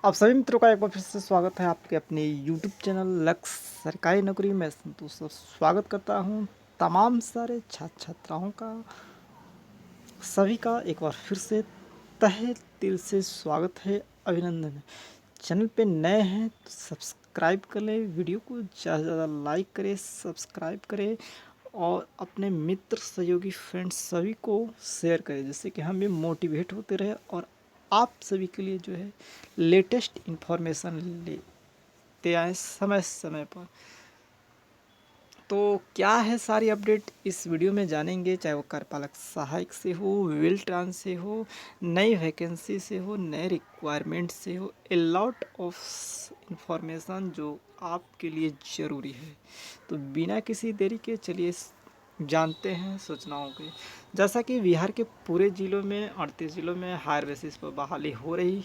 आप सभी मित्रों का एक बार फिर से स्वागत है आपके अपने YouTube चैनल लक्ष्य सरकारी नौकरी में संतोष और स्वागत करता हूं तमाम सारे छात्र छात्राओं का। सभी का एक बार फिर से तहे दिल से स्वागत है, अभिनंदन है। चैनल पे नए हैं तो सब्सक्राइब कर लें, वीडियो को ज़्यादा से ज़्यादा लाइक करें, सब्सक्राइब करें और अपने मित्र सहयोगी फ्रेंड्स सभी को शेयर करें, जिससे कि हम भी मोटिवेट होते रहे और आप सभी के लिए जो है लेटेस्ट इन्फॉर्मेशन लेते आए समय समय पर। तो क्या है सारी अपडेट इस वीडियो में जानेंगे, चाहे वो कार्यपालक सहायक से हो, विल ट्रांस से हो, नई वैकेंसी से हो, नए रिक्वायरमेंट से हो, ए लॉट ऑफ इंफॉर्मेशन जो आपके लिए ज़रूरी है। तो बिना किसी देरी के चलिए जानते हैं सूचनाओं के। जैसा कि बिहार के पूरे ज़िलों में 38 ज़िलों में हायर बेसिस पर बहाली हो रही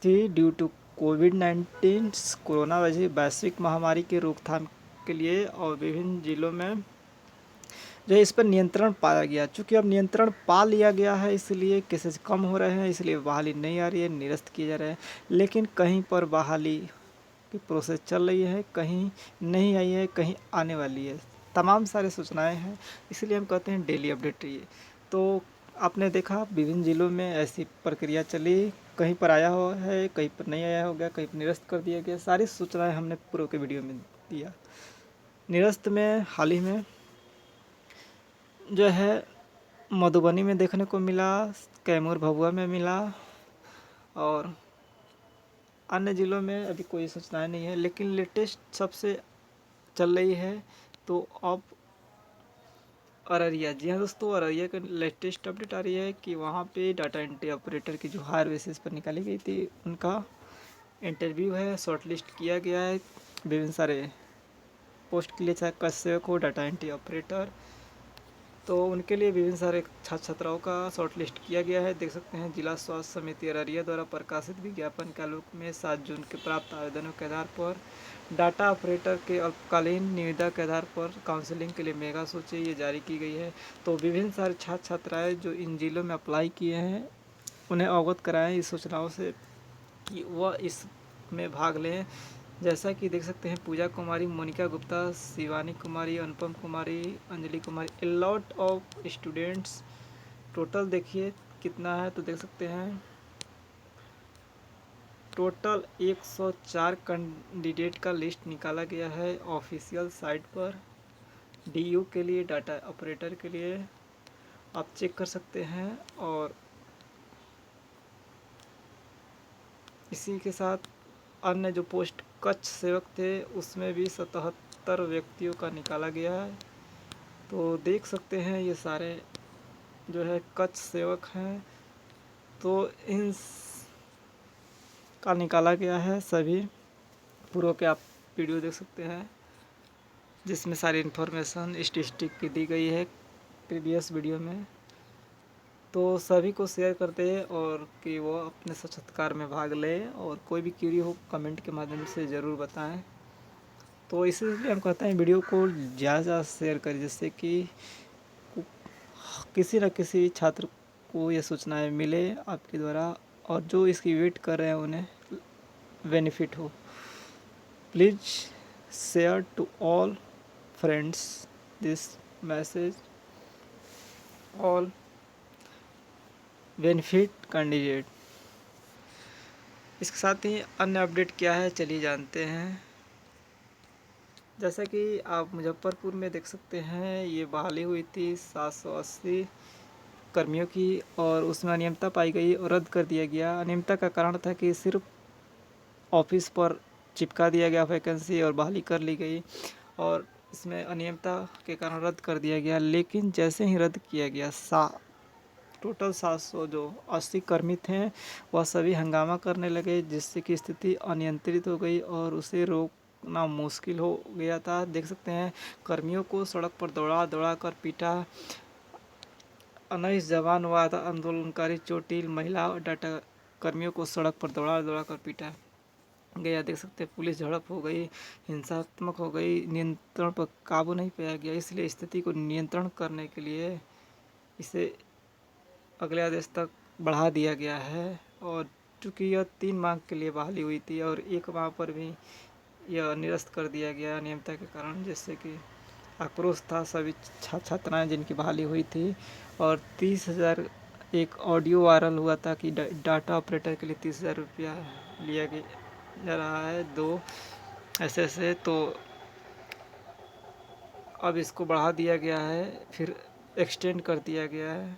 थी ड्यू टू कोविड-19 कोरोना वैश्विक महामारी के रोकथाम के लिए, और विभिन्न जिलों में जो है इस पर नियंत्रण पाया गया। चूँकि अब नियंत्रण पा लिया गया है, इसलिए केसेस कम हो रहे हैं, इसलिए बहाली नहीं आ रही है, निरस्त किए जा रहे हैं। लेकिन कहीं पर बहाली की प्रोसेस चल रही है, कहीं नहीं आई है, कहीं आने वाली है। तमाम सारी सूचनाएं हैं, इसलिए हम कहते हैं डेली अपडेट रहिए। तो आपने देखा विभिन्न ज़िलों में ऐसी प्रक्रिया चली, कहीं पर आया हुआ है, कहीं पर नहीं आया हो गया, कहीं पर निरस्त कर दिया गया। सारी सूचनाएं हमने पूर्व के वीडियो में दिया। निरस्त में हाल ही में जो है मधुबनी में देखने को मिला, कैमूर भभुआ में मिला, और अन्य ज़िलों में अभी कोई सूचनाएं नहीं है। लेकिन लेटेस्ट सबसे चल रही है तो अब अररिया, जी हाँ दोस्तों, अररिया का लेटेस्ट अपडेट आ रही है कि वहाँ पे डाटा एंट्री ऑपरेटर की जो हायर बेसिस पर निकाली गई थी, उनका इंटरव्यू है, शॉर्टलिस्ट किया गया है विभिन्न सारे पोस्ट के लिए, चाहे कस्ट सेवक हो, डाटा एंट्री ऑपरेटर। तो उनके लिए विभिन्न सारे छात्र छात्राओं का शॉर्ट लिस्ट किया गया है। देख सकते हैं जिला स्वास्थ्य समिति अररिया द्वारा प्रकाशित विज्ञापन के आलोक में 7 जून के प्राप्त आवेदनों के आधार पर डाटा ऑपरेटर के अल्पकालीन निविदा के आधार पर काउंसलिंग के लिए मेगा सूची ये जारी की गई है। तो विभिन्न सारे छात्र छात्राएँ जो इन जिलों में अप्लाई किए हैं, उन्हें अवगत कराएँ इस सूचनाओं से कि वह इसमें भाग लें। जैसा कि देख सकते हैं Pooja Kumari, Monika Gupta, Shivani Kumari, Anupam Kumari, Anjali Kumari, a lot of students. Total देखिए कितना है तो देख सकते हैं टोटल 104 कैंडिडेट का लिस्ट निकाला गया है ऑफिशियल साइट पर। डीयू के लिए, डाटा ऑपरेटर के लिए आप चेक कर सकते हैं। और इसी के साथ अन्य जो पोस्ट कच्छ सेवक थे उसमें भी 77 व्यक्तियों का निकाला गया है। तो देख सकते हैं ये सारे जो है कच्छ सेवक हैं। तो इन का निकाला गया है सभी पूर्व के, आप वीडियो देख सकते हैं जिसमें सारी इन्फॉर्मेशन स्टैटिस्टिक की दी गई है प्रीवियस वीडियो में। तो सभी को शेयर करते हैं और कि वो अपने साक्षात्कार में भाग ले, और कोई भी क्वेरी हो कमेंट के माध्यम से ज़रूर बताएं। तो इसीलिए हम कहते हैं वीडियो को ज़्यादा शेयर करें, जिससे कि किसी न किसी छात्र को ये सूचनाएं मिले आपके द्वारा, और जो इसकी वेट कर रहे हैं उन्हें बेनिफिट हो। Please share to all friends this message, all benefit candidate. इसके साथ ही अन्य अपडेट क्या है चलिए जानते हैं। जैसा कि आप मुजफ्फरपुर में देख सकते हैं, ये बहाली हुई थी 780 कर्मियों की, और उसमें अनियमितता पाई गई और रद्द कर दिया गया। अनियमितता का कारण था कि सिर्फ ऑफिस पर चिपका दिया गया वैकेंसी और बहाली कर ली गई, और इसमें अनियमितता के कारण रद्द कर दिया गया। लेकिन जैसे ही रद्द किया गया, टोटल 700 जो 80 कर्मी थे वह सभी हंगामा करने लगे, जिससे कि स्थिति अनियंत्रित हो गई और उसे रोकना मुश्किल हो गया था। देख सकते हैं कर्मियों को सड़क पर दौड़ा दौड़ा कर पीटा। 19 जवान हुआ था आंदोलनकारी चोटिल महिला और डाटा कर्मियों को सड़क पर दौड़ा दौड़ा कर पीटा गया। देख सकते हैं पुलिस झड़प हो गई, हिंसात्मक हो गई, नियंत्रण पर काबू नहीं पाया गया। इसलिए स्थिति को नियंत्रण करने के लिए इसे अगले आदेश तक बढ़ा दिया गया है। और चूँकि यह 3 माह के लिए बहाली हुई थी और 1 माह पर भी यह निरस्त कर दिया गया अनियमितता के कारण, जिससे कि आक्रोश था सभी छात्राएं जिनकी बहाली हुई थी। और 30,000 एक ऑडियो वायरल हुआ था कि डाटा ऑपरेटर के लिए 30,000 रुपया लिया जा रहा है, 2 ऐसे तो अब इसको बढ़ा दिया गया है, फिर एक्सटेंड कर दिया गया है।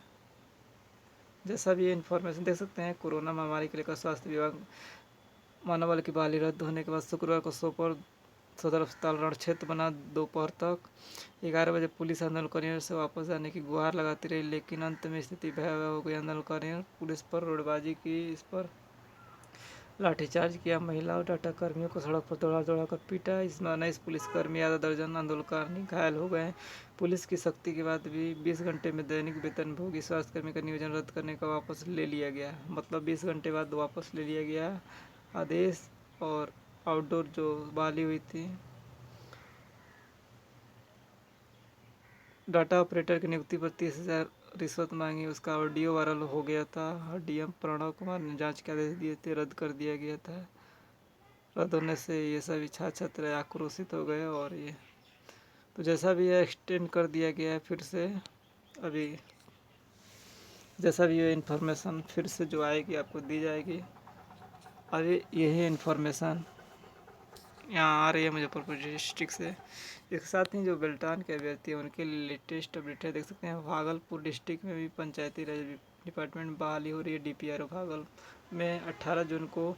जैसा भी ये इन्फॉर्मेशन देख सकते हैं, कोरोना महामारी के लेकर स्वास्थ्य विभाग मानव बल की बहाली रद्द होने के बाद शुक्रवार को सोपोर सदर अस्पताल रण क्षेत्र बना। दोपहर तक 11 बजे पुलिस आंदोलनकारियों से वापस जाने की गुहार लगाती रही, लेकिन अंत में स्थिति भयावह हो गई। आंदोलनकारियों पुलिस पर रोडबाजी की, इस पर लाठीचार्ज किया। महिला और डाटा कर्मियों को सड़क पर दौड़ा कर पीटा। इसमें 19 पुलिसकर्मी, आधा दर्जन आंदोलनकारी घायल हो गए। पुलिस की सख्ती के बाद भी 20 घंटे में दैनिक वेतनभोगी स्वास्थ्यकर्मी का नियोजन रद्द करने का वापस ले लिया गया। मतलब 20 घंटे बाद वापस ले लिया गया आदेश। और आउटडोर जो बहाली हुई थी, डाटा ऑपरेटर की नियुक्ति पर 30,000 रिश्वत मांगी, उसका ऑडियो वायरल हो गया था। डीएम प्रणव कुमार ने जांच के आदेश दिए थे, रद्द कर दिया गया था। रद्द होने से ये सभी छात्र आक्रोशित हो गए और ये तो जैसा भी है एक्सटेंड कर दिया गया है फिर से। अभी जैसा भी ये इन्फॉर्मेशन फिर से जो आएगी आपको दी जाएगी। अभी यही इन्फॉर्मेशन यहाँ आ रही है मुजफ्फरपुर डिस्ट्रिक्ट से। इसके साथ ही जो बेल्टान के अभ्यर्थी हैं उनके लिए लेटेस्ट अपडेट है, देख सकते हैं। भागलपुर डिस्ट्रिक्ट में भी पंचायती राज डिपार्टमेंट बहाली हो रही है। डीपीआरओ भागल में 18 जून को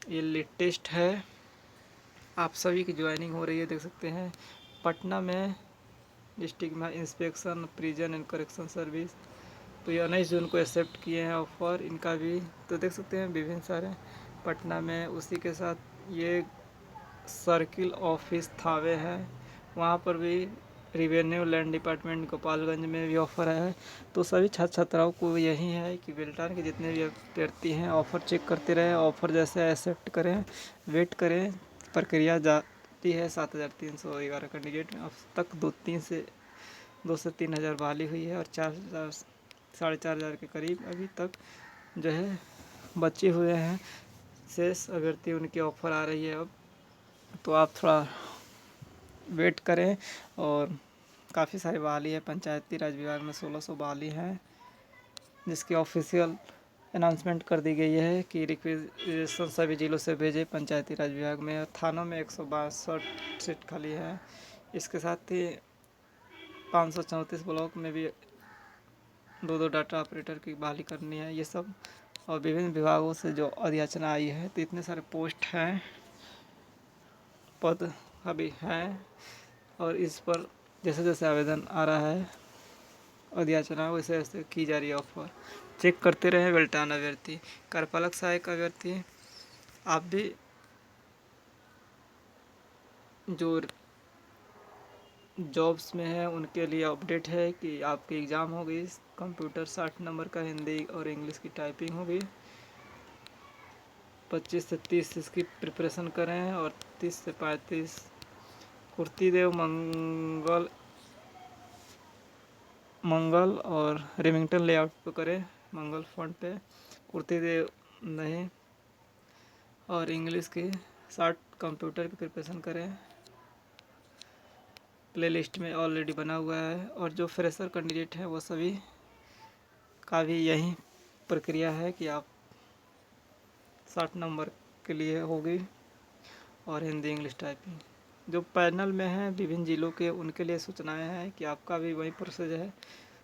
ये लेटेस्ट है, आप सभी की ज्वाइनिंग हो रही है, देख सकते हैं। पटना में डिस्ट्रिक्ट में inspection prison and correction service, तो ये 19 जून को एक्सेप्ट किए हैं ऑफर इनका भी, तो देख सकते हैं विभिन्न सारे पटना में। उसी के साथ ये सर्किल ऑफिस थावे है, वहाँ पर भी रिवेन्यू लैंड डिपार्टमेंट गोपालगंज में भी ऑफ़र है। तो सभी छात्र छात्राओं को यही है कि बेल्टान के जितने भी अभ्यर्थी हैं ऑफ़र चेक करते रहें, ऑफ़र जैसे एक्सेप्ट करें, वेट करें। प्रक्रिया जाती है। 7,311 कैंडिडेट में अब तक 2 से 3 हज़ार बहाली हुई है और 4,000 4,500 के करीब अभी तक जो है बचे हुए हैं शेष अभ्यर्थी, उनकी ऑफ़र आ रही है अब। तो आप थोड़ा वेट करें। और काफ़ी सारी बहाली है। पंचायती राज विभाग में 1600 बहाली है, जिसकी ऑफिशियल अनाउंसमेंट कर दी गई है कि रिक्वेजिशन सभी जिलों से भेजे पंचायती राज विभाग में। थानों में 162 सीट खाली है। इसके साथ ही 534 ब्लॉक में भी 2 डाटा ऑपरेटर की बहाली करनी है, ये सब। और विभिन्न विभागों से जो अधियाचना आई है, तो इतने सारे पोस्ट हैं, पद अभी हैं, और इस पर जैसे जैसे आवेदन आ रहा है अधियाचना वैसे वैसे की जा रही है ऑफर। चेक करते रहे बेल्टान अभ्यर्थी। कार्यपालक सहायक अभ्यर्थी आप भी जो जॉब्स में है उनके लिए अपडेट है कि आपकी एग्ज़ाम होगी। कंप्यूटर 60 नंबर का, हिंदी और इंग्लिश की टाइपिंग होगी। 25 से 30 इसकी प्रिपरेशन करें और 30 से 35 कुर्ती देव मंगल और रेमिंगटन लेआउट पे करें, मंगल फॉन्ट पे, कुर्ती देव नहीं। और इंग्लिश की 60 कंप्यूटर की प्रिपरेशन करें। प्लेलिस्ट में ऑलरेडी बना हुआ है। और जो फ्रेशर कैंडिडेट हैं वो सभी का भी यही प्रक्रिया है कि आप 60 नंबर के लिए होगी और हिंदी इंग्लिश टाइपिंग। जो पैनल में हैं विभिन्न ज़िलों के, उनके लिए सूचनाएं हैं कि आपका भी वही प्रोसेस है,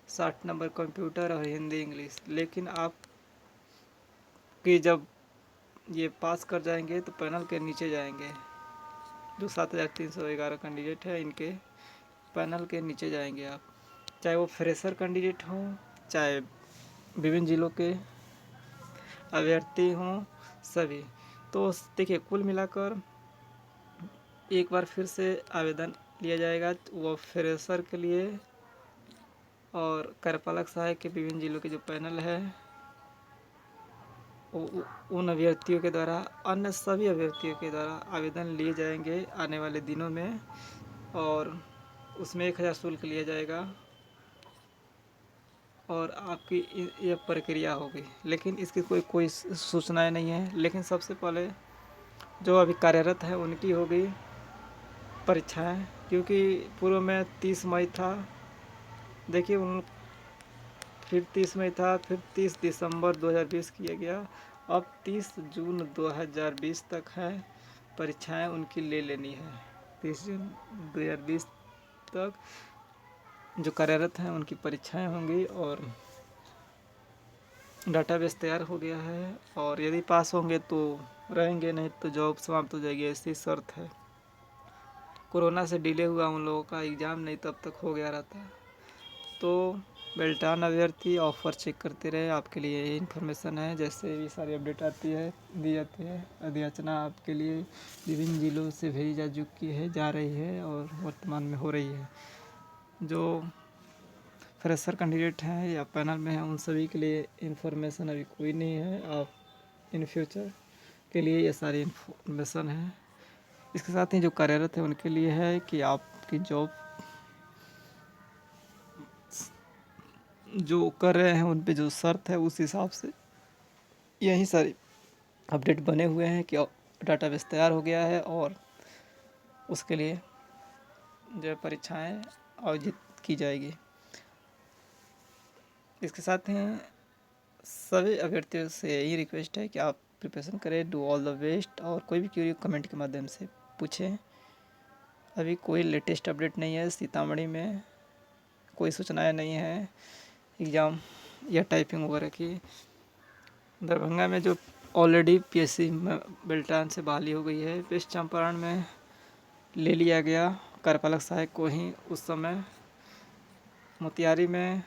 60 नंबर कंप्यूटर और हिंदी इंग्लिश। लेकिन आप कि जब ये पास कर जाएंगे तो पैनल के नीचे जाएंगे। जो 7,311 कैंडिडेट है इनके पैनल के नीचे जाएंगे आप, चाहे वो फ्रेशर कैंडिडेट हों, चाहे विभिन्न ज़िलों के अभ्यर्थी हों, सभी। तो देखिए कुल मिलाकर एक बार फिर से आवेदन लिया जाएगा, वो फ्रेशर के लिए और कार्यपालक सहायक के विभिन्न ज़िलों के जो पैनल है उन अभ्यर्थियों के द्वारा, अन्य सभी अभ्यर्थियों के द्वारा आवेदन लिए जाएंगे आने वाले दिनों में। और उसमें 1,000 शुल्क लिया जाएगा और आपकी ये प्रक्रिया होगी, लेकिन इसकी कोई सूचनाएं नहीं है। लेकिन सबसे पहले जो अभी कार्यरत है उनकी होगी परीक्षाएं, क्योंकि पूर्व में 30 मई था, देखिए उन फिर 30 मई था, फिर 30 दिसंबर 2020 किया गया, अब 30 जून 2020 तक है परीक्षाएं उनकी ले लेनी है। 30 जून 2020 तक जो कार्यरत हैं उनकी परीक्षाएं होंगी और डाटाबेस तैयार हो गया है, और यदि पास होंगे तो रहेंगे, नहीं तो जॉब समाप्त हो जाएगी, ऐसी शर्त है। कोरोना से डिले हुआ उन लोगों का एग्ज़ाम, नहीं तब तक हो गया रहता। तो बेल्टान अभ्यर्थी ऑफ़र चेक करते रहे, आपके लिए यही इन्फॉर्मेशन है। जैसे भी सारी अपडेट आती है दी जाती है। अधियाचना आपके लिए विभिन्न जिलों से भेजी जा चुकी है, जा रही है और वर्तमान में हो रही है। जो फ्रेशर कैंडिडेट हैं या पैनल में हैं उन सभी के लिए इन्फॉर्मेशन अभी कोई नहीं है। आप इन फ्यूचर के लिए ये सारी इन्फॉर्मेशन है। इसके साथ ही जो कार्यरत है उनके लिए है कि आपकी जॉब जो कर रहे हैं उन पे जो शर्त है उस हिसाब से यही सारी अपडेट बने हुए हैं कि डाटाबेस तैयार हो गया है और उसके लिए जो परीक्षाएं आयोजित की जाएगी। इसके साथ ही सभी अभ्यर्थियों से यही रिक्वेस्ट है कि आप प्रिपरेशन करें, डू ऑल द बेस्ट, और कोई भी क्यूरी कमेंट के माध्यम से पूछें। अभी कोई लेटेस्ट अपडेट नहीं है, सीतामढ़ी में कोई सूचनाएं नहीं है एग्ज़ाम या टाइपिंग वगैरह की। दरभंगा में जो ऑलरेडी पीएससी में बेल्टान से बहाली हो गई है, वेस्ट चंपारण में ले लिया गया कार्यपालक सहायक को ही उस समय। मोतिहारी में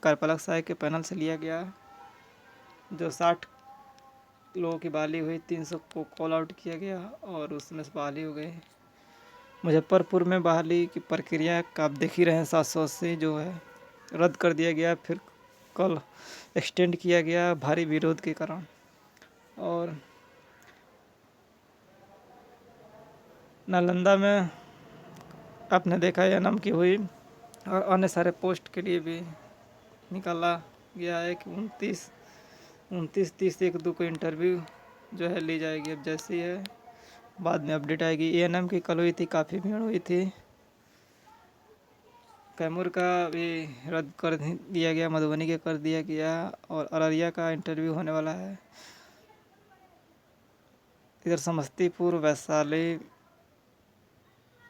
कार्यपालक सहायक के पैनल से लिया गया, जो 60 लोगों की बहाली हुई, 300 को कॉल आउट किया गया और उसमें से बहाली हो गई। मुजफ्फरपुर में बहाली की प्रक्रिया का आप देख ही रहे हैं, 780 जो है रद्द कर दिया गया, फिर कल एक्सटेंड किया गया भारी विरोध के कारण। और नालंदा में आपने देखा एनएम की हुई और अन्य सारे पोस्ट के लिए भी निकाला गया है कि 29, 30, 1, 2 को इंटरव्यू जो है ली जाएगी। अब जैसी है बाद में अपडेट आएगी। एएनएम की कल हुई थी, काफ़ी भीड़ हुई थी। कैमूर का भी रद्द कर दिया गया, मधुबनी के कर दिया गया और अररिया का इंटरव्यू होने वाला है। इधर समस्तीपुर, वैशाली,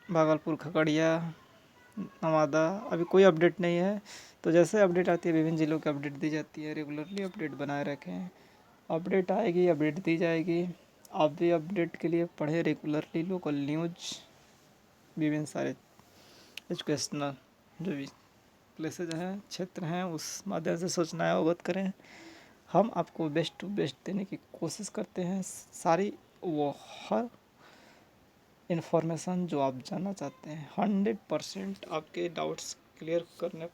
भागलपुर, खगड़िया, नवादा अभी कोई अपडेट नहीं है। तो जैसे अपडेट आती है विभिन्न जिलों की अपडेट दी जाती है। रेगुलरली अपडेट बनाए रखें, अपडेट आएगी अपडेट दी जाएगी। आप भी अपडेट के लिए पढ़ें रेगुलरली लोकल न्यूज़, विभिन्न सारे एजुकेशनल जो भी प्लेसेज हैं, क्षेत्र हैं, उस माध्यम से सूचनाएं अवगत करें। हम आपको बेस्ट टू बेस्ट देने की कोशिश करते हैं। सारी वो हर इन्फॉर्मेशन जो आप जानना चाहते हैं 100% आपके डाउट्स क्लियर करने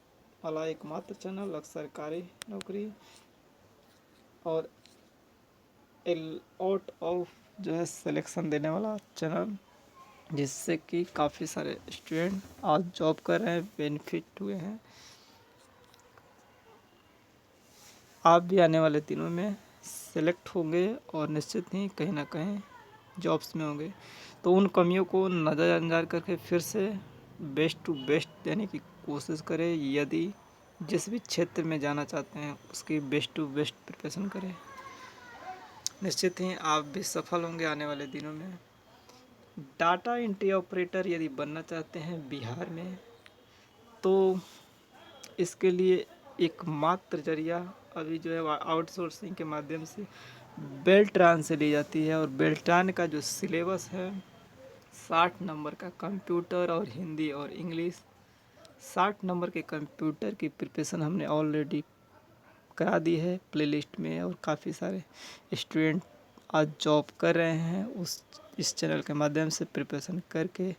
वाला एकमात्र चैनल सरकारी नौकरी, और आउट ऑफ जो है सिलेक्शन देने वाला चैनल, जिससे कि काफ़ी सारे स्टूडेंट आज जॉब कर रहे हैं, बेनिफिट हुए हैं। आप भी आने वाले दिनों में सेलेक्ट होंगे और निश्चित ही कहीं ना कहीं जॉब्स में होंगे। तो उन कमियों को नज़रअंदाज करके फिर से बेस्ट टू बेस्ट देने की कोशिश करें। यदि जिस भी क्षेत्र में जाना चाहते हैं उसकी बेस्ट टू बेस्ट प्रिपरेशन करें, निश्चित ही आप भी सफल होंगे आने वाले दिनों में। डाटा एंट्री ऑपरेटर यदि बनना चाहते हैं बिहार में, तो इसके लिए एकमात्र जरिया अभी जो है आउटसोर्सिंग के माध्यम से बेल्ट्रान से ली जाती है। और बेल्ट्रान का जो सिलेबस है 60 नंबर का, कंप्यूटर और हिंदी और इंग्लिश, 60 नंबर के कंप्यूटर की प्रिपरेशन हमने ऑलरेडी करा दी है प्लेलिस्ट में, और काफ़ी सारे स्टूडेंट आज जॉब कर रहे हैं इस चैनल के माध्यम से प्रिपरेशन करके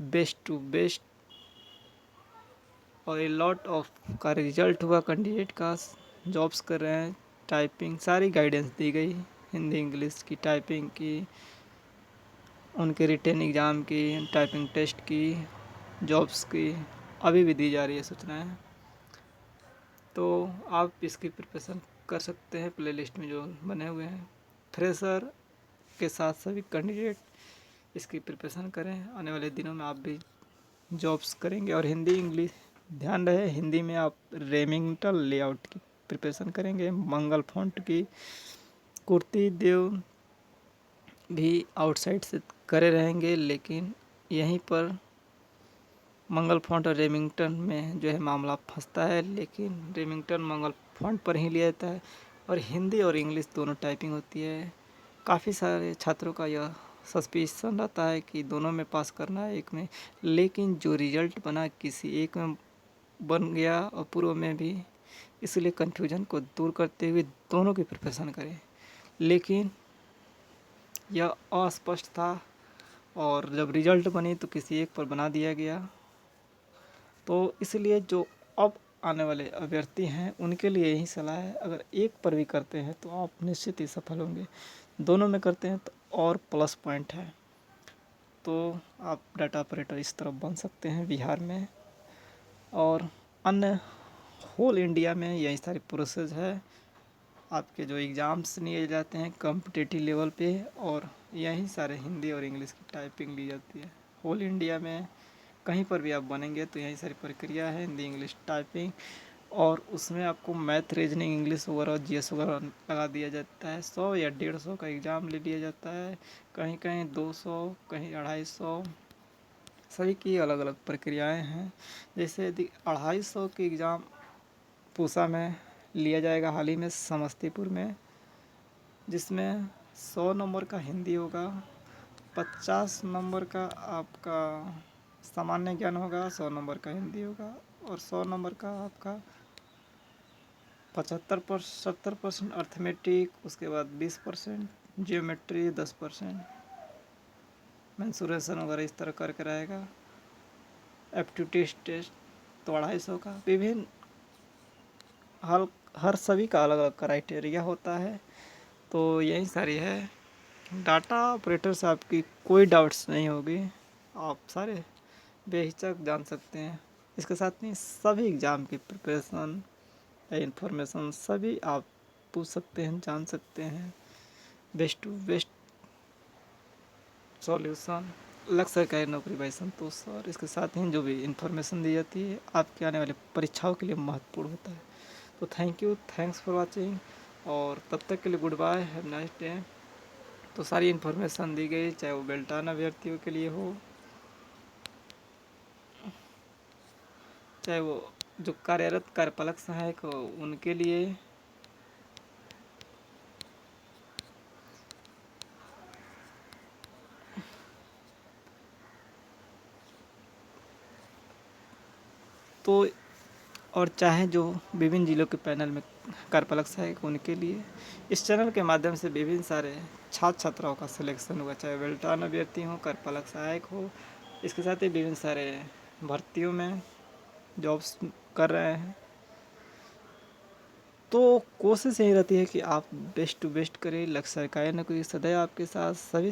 बेस्ट टू बेस्ट। और ए लॉट ऑफ का रिजल्ट हुआ कैंडिडेट का, जॉब्स कर रहे हैं। टाइपिंग सारी गाइडेंस दी गई, हिंदी इंग्लिश की, टाइपिंग की, उनके रिटन एग्ज़ाम की, टाइपिंग टेस्ट की, जॉब्स की अभी भी दी जा रही है सूचनाएं। तो आप इसकी प्रिपरेशन कर सकते हैं प्लेलिस्ट में जो बने हुए हैं। फ्रेशर के साथ सभी कैंडिडेट इसकी प्रिपरेशन करें, आने वाले दिनों में आप भी जॉब्स करेंगे। और हिंदी इंग्लिश ध्यान रहे, हिंदी में आप रेमिंगटन लेआउट की प्रिपरेशन करेंगे, मंगल फॉन्ट की। कुर्ती देव भी आउटसाइड से करे रहेंगे, लेकिन यहीं पर मंगल फॉन्ट और रेमिंगटन में जो है मामला फंसता है, लेकिन रेमिंगटन मंगल फॉन्ट पर ही लिया जाता है। और हिंदी और इंग्लिश दोनों टाइपिंग होती है। काफ़ी सारे छात्रों का यह सस्पिशन रहता है कि दोनों में पास करना है, एक में, लेकिन जो रिजल्ट बना किसी एक में बन गया और पूर्व में भी, इसलिए कन्फ्यूजन को दूर करते हुए दोनों की प्रिपरेशन करें। लेकिन यह अस्पष्ट था और जब रिजल्ट बनी तो किसी एक पर बना दिया गया, तो इसलिए जो अब आने वाले अभ्यर्थी हैं उनके लिए यही सलाह है, अगर एक पर भी करते हैं तो आप निश्चित ही सफल होंगे, दोनों में करते हैं तो और प्लस पॉइंट है। तो आप डाटा ऑपरेटर इस तरफ बन सकते हैं बिहार में, और अन्य होल इंडिया में यही सारी प्रोसेस है। आपके जो एग्ज़ाम्स लिए जाते हैं कॉम्पिटिटिव लेवल पे, और यही सारे हिंदी और इंग्लिश की टाइपिंग ली जाती है। होल इंडिया में कहीं पर भी आप बनेंगे तो यही सारी प्रक्रिया है, हिंदी इंग्लिश टाइपिंग, और उसमें आपको मैथ रीजनिंग इंग्लिश वगैरह जीएस वगैरह लगा दिया जाता है। 100 या 150 का एग्ज़ाम ले लिया जाता है, कहीं कहीं 200, कहीं 250, सभी की अलग अलग प्रक्रियाएं हैं। जैसे यदि 250 की एग्ज़ाम पूसा में लिया जाएगा हाल ही में समस्तीपुर में, जिसमें 100 नंबर का हिंदी होगा, 50 नंबर का आपका सामान्य ज्ञान होगा, 100 नंबर का हिंदी होगा, और 100 नंबर का आपका 70% अर्थमेटिक, उसके बाद 20% जियोमेट्री, 10% मेंसुरेशन वगैरह इस तरह करके रहेगा। एप्टीट्यूड टेस्ट तो 250 का। विभिन्न हर सभी का अलग अलग क्राइटेरिया होता है। तो यही सारी है। डाटा ऑपरेटर से आपकी कोई डाउट्स नहीं होगी, आप सारे बेहिचक जान सकते हैं। इसके साथ ही सभी एग्ज़ाम की प्रिपरेशन इंफॉर्मेशन सभी आप पूछ सकते हैं, जान सकते हैं। बेस्ट टू बेस्ट सॉल्यूशन लक्ष्य सरकारी नौकरी बाई संतोष सर। इसके साथ ही जो भी इंफॉर्मेशन दी जाती है आपके आने वाले परीक्षाओं के लिए महत्वपूर्ण होता है। तो thank you, thanks for watching, और तब तक के लिए good bye, have nice day. तो सारी इन्फॉर्मेशन दी गई, चाहे वो बेल्टान अभ्यर्थियों के लिए हो, चाहे वो जो कार्यरत कार्यपालक सहायक हो उनके लिए, तो और चाहे जो विभिन्न जिलों के पैनल में कार्यपालक सहायक उनके लिए। इस चैनल के माध्यम से विभिन्न सारे छात्र छात्राओं का सिलेक्शन हुआ, चाहे बेल्टान अभ्यर्थी हो, कार्यपालक सहायक हो। इसके साथ ही विभिन्न सारे भर्तियों में जॉब्स कर रहे हैं। तो कोशिश यही रहती है कि आप बेस्ट टू बेस्ट करें। लक्ष्य सरकारी नौकरी सदैव आपके साथ, सभी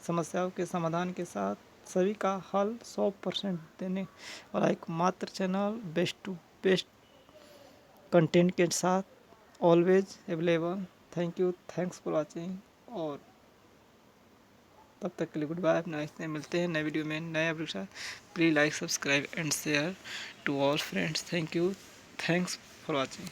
समस्याओं के समाधान के साथ, सभी का हल 100% देने वाला एकमात्र चैनल, बेस्ट टू बेस्ट कंटेंट के साथ always available. Thank you, thanks for watching, और तब तक के लिए गुड बाय। अपना मिलते हैं नए वीडियो में नए अपडेट के साथ। Please like, subscribe and share to all friends. Thank you, thanks for watching.